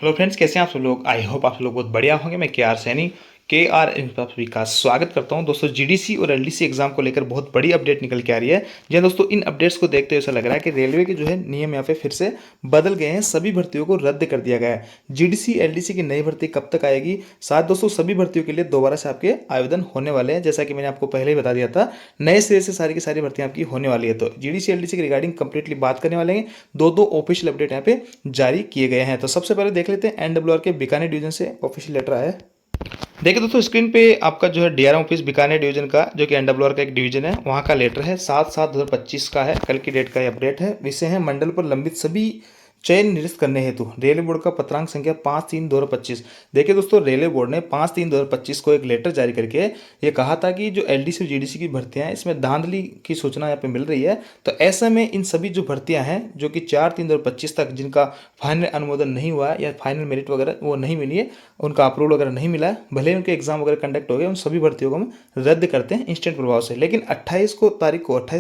Hello friends, कैसे हैं आप सब लोग। आई होप आप सब लोग बहुत बढ़िया होंगे। मैं के आर सैनी आप सभी का स्वागत करता हूं। दोस्तों, जीडीसी और एलडीसी एग्जाम को लेकर बहुत बड़ी अपडेट निकल के आ रही है। जी हाँ दोस्तों, इन अपडेट्स को देखते हुए ऐसा लग रहा है कि रेलवे के जो है नियम यहाँ पे फिर से बदल गए हैं। सभी भर्तियों को रद्द कर दिया गया है। जीडीसी एलडीसी की नई भर्ती कब तक आएगी, साथ दोस्तों सभी भर्तियों के लिए दोबारा से आपके आवेदन होने वाले हैं। जैसा कि मैंने आपको पहले ही बता दिया था, नए सिरे से सारी की सारी भर्तियां आपकी होने वाली है। तो जीडीसी एलडीसी के रिगार्डिंग कंप्लीटली बात करने वाले हैं। दो दो ऑफिशियल अपडेट यहाँ पे जारी किए गए हैं। तो सबसे पहले देख लेते हैं एनडब्ल्यूआर के बीकानेर डिवीजन से ऑफिशियल लेटर आया है। देखिए दोस्तों, स्क्रीन पे आपका जो है डीआरएम ऑफिस बीकानेर डिवीजन का, जो कि एनडब्ल्यूआर का एक डिवीजन है, वहाँ का लेटर है। 7/7/2025 का है, कल की डेट का ये अपडेट है। विषय है मंडल पर लंबित सभी चयन निरस्त करने हेतु रेलवे बोर्ड का पत्रांक संख्या 5/3/2025। देखिए दोस्तों, रेलवे बोर्ड ने 5/3/2025 को एक लेटर जारी करके ये कहा था कि जो एलडीसी और जीडीसी की भर्तियां हैं, इसमें धांधली की सूचना यहाँ पे मिल रही है। तो ऐसे में इन सभी जो भर्तियां हैं जो कि 4/3/2025 तक जिनका फाइनल अनुमोदन नहीं हुआ है या फाइनल मेरिट वगैरह वो नहीं मिली है, उनका अप्रूवल वगैरह नहीं मिला है, भले ही उनके एग्जाम वगैरह कंडक्ट हो गए, उन सभी भर्तियों को हम रद्द करते हैं इंस्टेंट प्रभाव से। लेकिन 28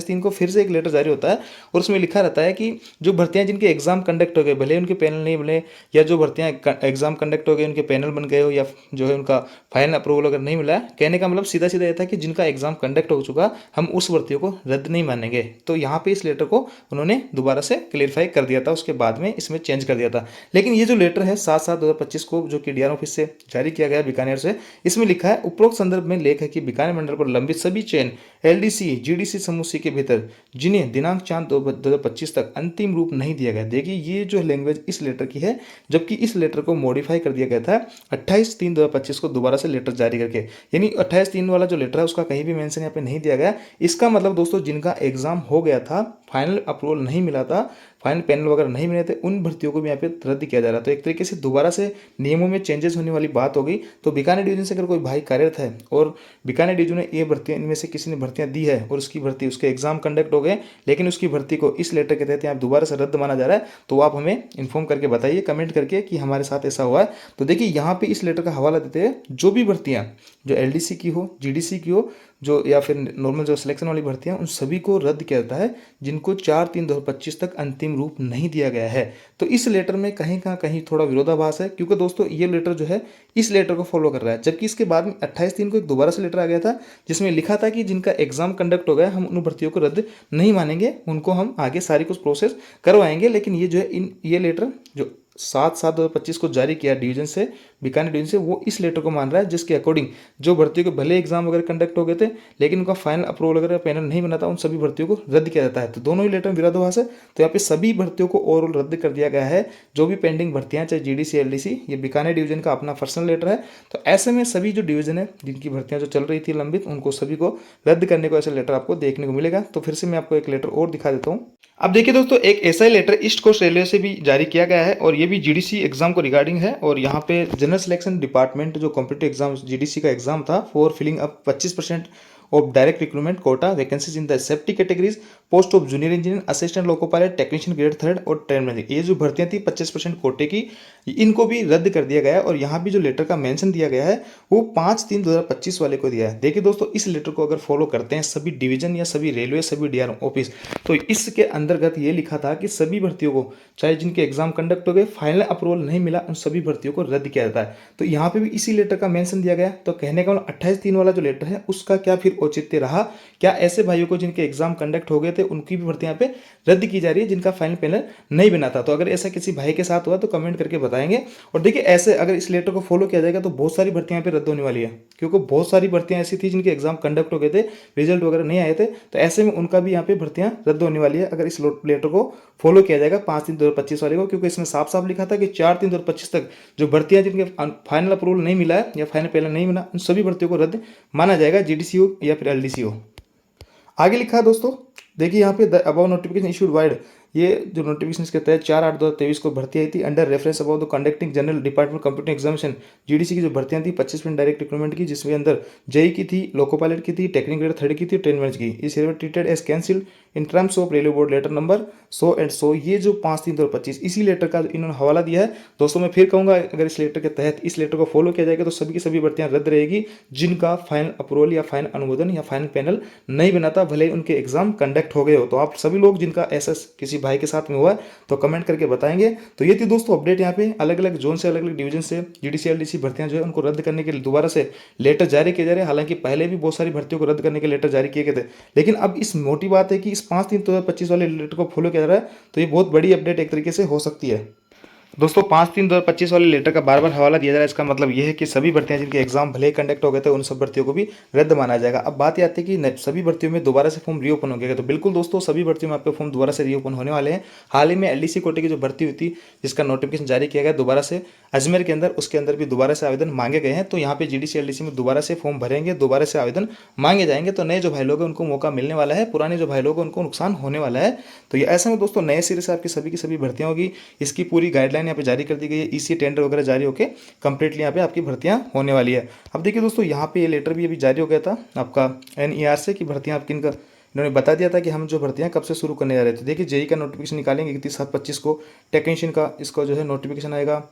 3 को फिर से एक लेटर जारी होता है और उसमें लिखा रहता है कि जो भर्तियां जिनके एग्जाम कंडक्ट हो गए, भले ही उनके पैनल नहीं बने, या जो भर्तियां एग्जाम कंडक्ट हो गए उनके पैनल बन गए हो, या जो है उनका फाइनल अप्रूवल वगैरह नहीं मिला है, कहने का मतलब सीधा सीधा यह था कि जिनका एग्जाम कंडक्ट हो चुका, हम उस भर्तियों को रद्द नहीं मानेंगे। तो यहाँ पे इस लेटर को उन्होंने दोबारा से क्लियरफाई कर दिया था, उसके बाद में इसमें चेंज कर दिया था। लेकिन ये जो लेटर है 7/7/2025 को, जो कि डीआरएम ऑफिस से जारी किया गया बीकानेर से, इसमें लिखा है उपरोक्त संदर्भ में लेख है कि बीकानेर मंडल पर लंबित सभी चयन एलडीसी जीडीसी समूह सी के भीतर जिन्हें दिनांक 4/2025 तक अंतिम रूप नहीं दिया गया। देखिए, ये जो लैंग्वेज इस लेटर की है, जबकि इस लेटर को मॉडिफाई कर दिया गया था 28/3/2025 को दोबारा से लेटर जारी करके। यानी 28/3 वाला जो लेटर है उसका कहीं भी मेंशन यहाँ पे नहीं दिया गया। इसका मतलब दोस्तों, जिनका एग्जाम हो गया था, फाइनल अप्रूवल नहीं मिला था, फाइनल पैनल वगैरह नहीं मिले थे, उन भर्तियों को भी यहाँ पे रद्द किया जा रहा है। तो एक तरीके से दोबारा से नियमों में चेंजेस होने वाली बात हो गई। तो बीकानेर डिवीजन से अगर कोई भाई कार्यरत है और बीकानेर डिवीजन ने ये भर्तियां, इनमें से किसी ने भर्तियां दी है और उसकी भर्ती, उसके एग्जाम कंडक्ट हो गए, लेकिन उसकी भर्ती को इस लेटर के तहत यहाँ दोबारा से रद्द माना जा रहा है, तो आप हमें इन्फॉर्म करके बताइए कमेंट करके कि हमारे साथ ऐसा हुआ है। तो देखिए, यहाँ पे इस लेटर का हवाला देते हैं, जो भी भर्तियां जो एलडीसी की हो, जीडीसी की हो, जो या फिर नॉर्मल जो सिलेक्शन वाली भर्तियां, उन सभी को रद्द किया जाता है जिनको 4/3/2025 तक अंतिम रूप नहीं दिया गया है। तो इस लेटर में कहीं का कहीं थोड़ा विरोधाभास है, क्योंकि दोस्तों ये लेटर जो है इस लेटर को फॉलो कर रहा है। जबकि इसके बाद में 28/3 को एक दोबारा से लेटर आ गया था, जिसमें लिखा था कि जिनका एग्जाम कंडक्ट हो गया, हम उन भर्तियों को रद्द नहीं मानेंगे, उनको हम आगे सारी कुछ प्रोसेस करवाएंगे। लेकिन ये जो है ये लेटर जो 7/7/2025 को जारी किया डिवीजन से, बीकानेर डिवीजन से, वो इस लेटर को मान रहा है, जिसके अकॉर्डिंग जो भर्तियों के भले एग्जाम वगैरह कंडक्ट हो गए थे, लेकिन उनका फाइनल अप्रूवल वगैरह पैनल नहीं बना था, उन सभी भर्तियों को रद्द किया जाता है। तो दोनों ही लेटर में विरोधाभास है। तो यहाँ पे सभी भर्तियों को ओवरऑल रद्द कर दिया गया है। जो भी पेंडिंग भर्तियां, चाहे जीडीसी एलडीसी, ये बीकानेर डिवीजन का अपना पर्सनल लेटर है। तो ऐसे में सभी जो डिवीजन है जिनकी भर्तियां जो चल रही थी लंबित, उनको सभी को रद्द करने को ऐसा लेटर आपको देखने को मिलेगा। तो फिर से मैं आपको एक लेटर और दिखा देता हूँ। अब देखिए दोस्तों, एक ऐसा ही लेटर ईस्ट कोस्ट रेलवे से भी जारी किया गया है, और ये भी जीडीसी एग्जाम को रिगार्डिंग है। और यहाँ पे जनरल सिलेक्शन डिपार्टमेंट जो कॉम्पिटिटिव एग्जाम जीडीसी का एग्जाम था, for filling up 25% of direct recruitment quota vacancies in the safety categories, post of junior engineer, assistant loco pilot, technician grade 3 और train manager, ये जो भर्तियां थी 25% कोटे की, इनको भी रद्द कर दिया गया है। और यहाँ भी जो लेटर का मेंशन दिया गया है वो 5/3/2025 वाले को दिया है। देखिए दोस्तों, इस लेटर को अगर फॉलो करते हैं सभी डिवीजन या सभी रेलवे, सभी डीआरएम ऑफिस, तो इसके अंतर्गत ये लिखा था कि सभी भर्तियों को, चाहे जिनके एग्जाम कंडक्ट हो गए, फाइनल अप्रूवल नहीं मिला, उन सभी भर्तियों को रद्द किया जाता है। तो यहाँ पे भी इसी लेटर का मेंशन दिया गया। तो कहने का 28/3 वाला जो लेटर है उसका क्या फिर औचित्य रहा? क्या ऐसे भाइयों को जिनके एग्जाम कंडक्ट हो गए थे उनकी भी भर्ती यहाँ पे रद्द की जा रही है, जिनका फाइनल पैनल नहीं बना था? तो अगर ऐसा किसी भाई के साथ हुआ तो कमेंट करके बताएंगे। और देखिए, ऐसे अगर इस लेटर को फॉलो किया जाएगा तो बहुत सारी भर्तियां यहाँ पे रद्द होने वाली है, क्योंकि बहुत सारी भर्तियां ऐसी थी जिनके एग्जाम कंडक्ट हो गए थे, रिजल्ट वगैरह नहीं आए थे। तो ऐसे में उनका भी यहाँ पे भर्तियां रद्द होने वाली है अगर इस लेटर को फॉलो किया जाएगा 5/3/2025 वाले को। क्योंकि इसमें साफ साफ लिखा था कि 4/3/2025 तक जो भर्तियां जिनके फाइनल अप्रूवल नहीं मिला है या फाइनल पैनल नहीं मिला, उन सभी भर्तियों को रद्द माना जाएगा, जीडीसी हो या फिर एलडीसी हो। आगे लिखा है दोस्तों, देखिए यहाँ पे अबाउ नोटिफिकेशन इशूड वाइड, ये जो नोटिफिकेशन के तहत 4/8/2023 को भर्ती आई थी under reference about the conducting general department computer examination, GDC की जो भर्तियां थी 25% डायरेक्ट रिक्रूटमेंट की, जिसमें अंदर जेई की थी, लोको पायलट की थी, टेक्निकल ग्रेड 3 की थी, ट्रेन मैनेज की, is treated as cancel in terms of railway board letter number so and so. ये जो 5/3/2025 इसी लेटर का इन्होंने हवाला दिया है। दोस्तों मैं फिर कहूँगा, अगर इस लेटर के तहत इस लेटर को फॉलो किया जाएगा तो सभी की सभी भर्तियां रद्द रहेगी जिनका फाइनल अप्रूवल या फाइनल अनुमोदन या फाइनल पैनल नहीं बनाता, भले ही उनके एग्जाम कंडक्ट हो गए हो। तो आप सभी लोग जिनका ऐसा किसी भाई के साथ में हुआ है तो कमेंट करके बताएंगे। तो ये थी दोस्तों अपडेट। यहाँ पे अलग अलग जोन से, अलग अलग डिवीजन से जीडीसी एलडीसी भर्तियां जो है उनको रद्द करने के लिए दोबारा से लेटर जारी किए जा रहे हैं। हालांकि पहले भी बहुत सारी भर्तियों को रद्द करने के लेटर जारी किए गए थे, लेकिन अब इस मोटी बात है कि इस 5/3/2025 वाले लेटर को फॉलो किया जा रहा है। तो ये बहुत बड़ी अपडेट एक तरीके से हो सकती है। दोस्तों 5/3/2025 वाले लेटर का बार बार हवाला दिया जा रहा है। इसका मतलब यह है कि सभी भर्तियां जिनके एग्जाम भले ही कंडक्ट हो गए थे उन सब भर्तियों को भी रद्द माना जाएगा। अब बात ये आती है कि सभी भर्तियों में दोबारा से फॉर्म रीओपन हो गया। तो बिल्कुल दोस्तों सभी भर्तियों में आपके फॉर्म दोबारा से रीओपन होने वाले हैं। हाल ही में एलडीसी कोटे की जो भर्ती हुई थी जिसका नोटिफिकेशन जारी किया गया दोबारा से अजमेर के अंदर, उसके अंदर भी दोबारा से आवेदन मांगे गए हैं। तो यहाँ पे जीडीसी एलडीसी में दोबारा से फॉर्म भरेंगे, दोबारा से आवेदन मांगे जाएंगे। तो नए जो भाई लोग हैं उनको मौका मिलने वाला है, पुराने जो भाई लोग हैं उनको नुकसान होने वाला है। तो ये ऐसे में दोस्तों नए सिरे से आपकी सभी की सभी भर्तियां होगी। इसकी पूरी गाइडलाइन यहाँ पे जारी कर दी गई है। ईसी टेंडर वगैरह जारी होकर कंप्लीटली यहाँ पे आपकी भर्तियां होने वाली है। अब देखिए दोस्तों यहाँ पे ये लेटर भी अभी जारी हो गया था आपका एनईआर से कि भर्तियां आप किन का, इन्होंने बता दिया था कि हम जो भर्तियां कब से शुरू करने जा रहे थे। देखिए जेई का नोटिफिकेशन निकालेंगे 31/7/25 को, टेक्नीशियन का इसको जो है नोटिफिकेशन आएगा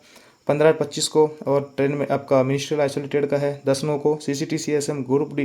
15/25 को, और ट्रेन में आपका मिनिस्ट्रियल आइसोलेटेड का है 10/9 को, CCT CSM group D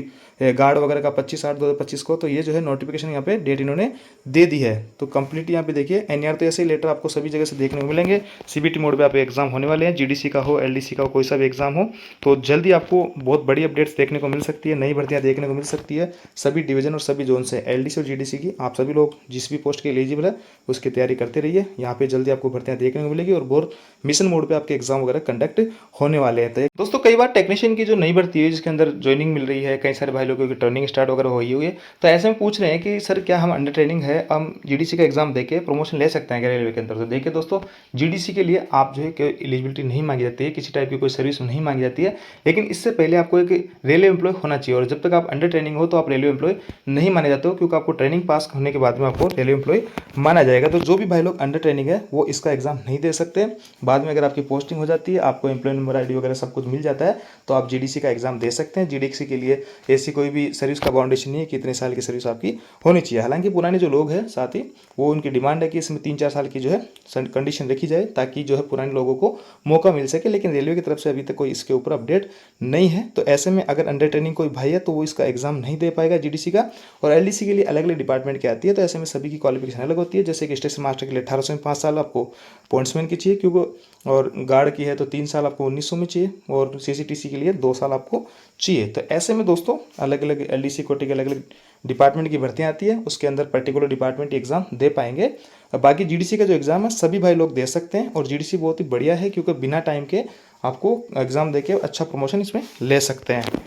guard वगैरह का 25/8/2025 को। तो ये जो है नोटिफिकेशन यहाँ पे डेट इन्होंने दे दी है। तो कंप्लीट यहाँ पे देखिए एनईआर तो ऐसे ही लेटर आपको सभी जगह से देखने को मिलेंगे। सीबीटी मोड पे आप एग्जाम होने वाले हैं, जीडीसी का हो एलडीसी का हो, कोई सा भी एग्जाम हो। तो जल्दी आपको बहुत बड़ी अपडेट्स देखने को मिल सकती है, नई भर्तियाँ देखने को मिल सकती है सभी डिवीजन और सभी जोन से, एलडीसी और जीडीसी की। आप सभी लोग जिस भी पोस्ट के एलिजिबल है उसकी तैयारी करते रहिए। यहाँ पे जल्दी आपको भर्तियाँ देखने को मिलेगी और बहुत मिशन मोड पे आपके एग्जाम वगैरह कंडक्ट होने वाले हैं। तो दोस्तों कई बार टेक्नीशियन की जो नई भर्ती है जिसके अंदर ज्वाइनिंग मिल रही है, कई सारे भाई लोगों की ट्रेनिंग स्टार्ट वगैरह हुई है, तो ऐसे में पूछ रहे हैं कि सर क्या हम अंडर ट्रेनिंग है, हम जीडीसी का एग्जाम देके प्रमोशन ले सकते हैं क्या रेलवे के अंदर। तो देखिए दोस्तों जीडीसी के लिए आप जो है एलिजिबिलिटी नहीं मांगी जाती है, किसी टाइप की कोई सर्विस नहीं मांगी जाती है, लेकिन इससे पहले आपको एक रेलवे एम्प्लॉय होना चाहिए। और जब तक आप अंडर ट्रेनिंग हो तो आप रेलवे एम्प्लॉय नहीं माने जाते हो, क्योंकि आपको ट्रेनिंग पास होने के बाद में आपको रेलवे एम्प्लॉय माना जाएगा। तो जो भी भाई लोग अंडर ट्रेनिंग है वो इसका एग्जाम नहीं दे सकते। बाद में अगर आपकी पोस्टिंग हो जाती है, आपको एम्प्लॉय नंबर आईडी वगैरह सब कुछ मिल जाता है, तो आप जीडीसी का एग्जाम दे सकते हैं। जीडीसी के लिए ऐसी कोई भी सर्विस का बाउंडेशन नहीं है कि इतने साल की सर्विस आपकी होनी चाहिए। हालांकि पुराने जो लोग हैं साथ ही वो उनकी डिमांड है कि इसमें 3-4 साल की जो है कंडीशन रखी जाए ताकि जो है पुराने लोगों को मौका मिल सके, लेकिन रेलवे की तरफ से अभी तक कोई इसके ऊपर अपडेट नहीं है। तो ऐसे में अगर अंडर ट्रेनिंग कोई भाई है तो वो इसका एग्जाम नहीं दे पाएगा जीडीसी का। और एलडीसी के लिए अलग अलग डिपार्टमेंट की आती है, तो ऐसे में सभी की क्वालिफिकेशन अलग होती है। जैसे कि स्टेशन मास्टर के लिए 1800 में 5 साल आपको पॉइंट्समैन की चाहिए, क्योंकि और गार्ड की है तो 3 साल आपको 1900 में चाहिए, और सीसीटीसी के लिए 2 साल आपको चाहिए। तो ऐसे में दोस्तों अलग अलग एलडीसी कोटे के अलग अलग डिपार्टमेंट की भर्तियां आती है, उसके अंदर पर्टिकुलर डिपार्टमेंट एग्जाम दे पाएंगे। बाकी जीडीसी का जो एग्जाम है सभी भाई लोग दे सकते हैं, और जीडीसी बहुत ही बढ़िया है क्योंकि बिना टाइम के आपको एग्जाम देके अच्छा प्रमोशन इसमें ले सकते हैं।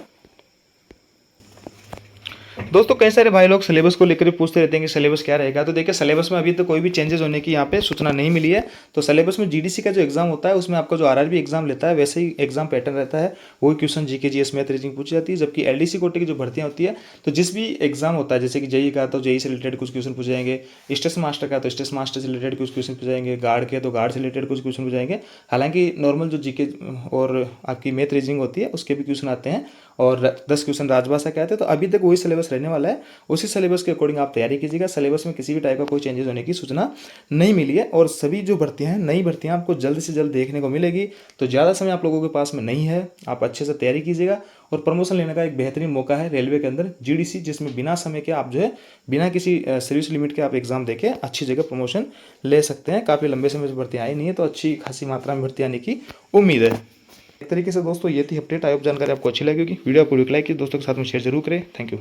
दोस्तों कई सारे भाई लोग सिलेबस को लेकर पूछते रहते हैं कि सिलेबस क्या रहेगा। तो देखिए सिलेबस में अभी तो कोई भी चेंजेस होने की यहाँ पे सूचना नहीं मिली है। तो सिलेबस में जीडीसी का जो एग्जाम होता है उसमें आपका जो आरआरबी एग्जाम लेता है वैसे ही एग्जाम पैटर्न रहता है, वही question GK GS math reasoning पूछी जाती है। जबकि एलडीसी कोटे की जो भर्तियां होती है तो जिस भी एग्जाम होता है, जैसे कि जेई का तो जेई से रिलेटेड कुछ क्वेश्चन पूछ जाएंगे, स्टेशन मास्टर का तो स्टेशन मास्टर से रिलेटेड कुछ क्वेश्चन पूछ जाएंगे, गार्ड के तो गार्ड से रिलेटेड कुछ क्वेश्चन पूछ जाएंगे। हालांकि नॉर्मल जो जीके और आपकी मैथ रीजनिंग होती है उसके भी क्वेश्चन आते हैं, और 10 क्वेश्चन राजभाषा के आते हैं। तो अभी तक वही सिलेबस रहने वाला है, उसी सिलेबस के अकॉर्डिंग आप तैयारी कीजिएगा। सिलेबस में किसी भी टाइप का कोई चेंजेस होने की सूचना नहीं मिली है, और सभी जो भर्तियां हैं नई भर्तियां आपको जल्द से जल्द देखने को मिलेगी। तो ज़्यादा समय आप लोगों के पास में नहीं है, आप अच्छे से तैयारी कीजिएगा, और प्रमोशन लेने का एक बेहतरीन मौका है रेलवे के अंदर जीडीसी, जिसमें बिना समय के आप जो है बिना किसी सर्विस लिमिट के आप एग्जाम देके अच्छी जगह प्रमोशन ले सकते हैं। काफ़ी लंबे समय से भर्तियाँ आई नहीं है, तो अच्छी खासी मात्रा में भर्ती आने की उम्मीद है। एक तरीके से दोस्तों ये थी अपडेट। आई होप जानकारी आपको अच्छी लगी होगी। वीडियो आपको लाइक कीजिए, दोस्तों के साथ में शेयर जरूर करें। Thank you.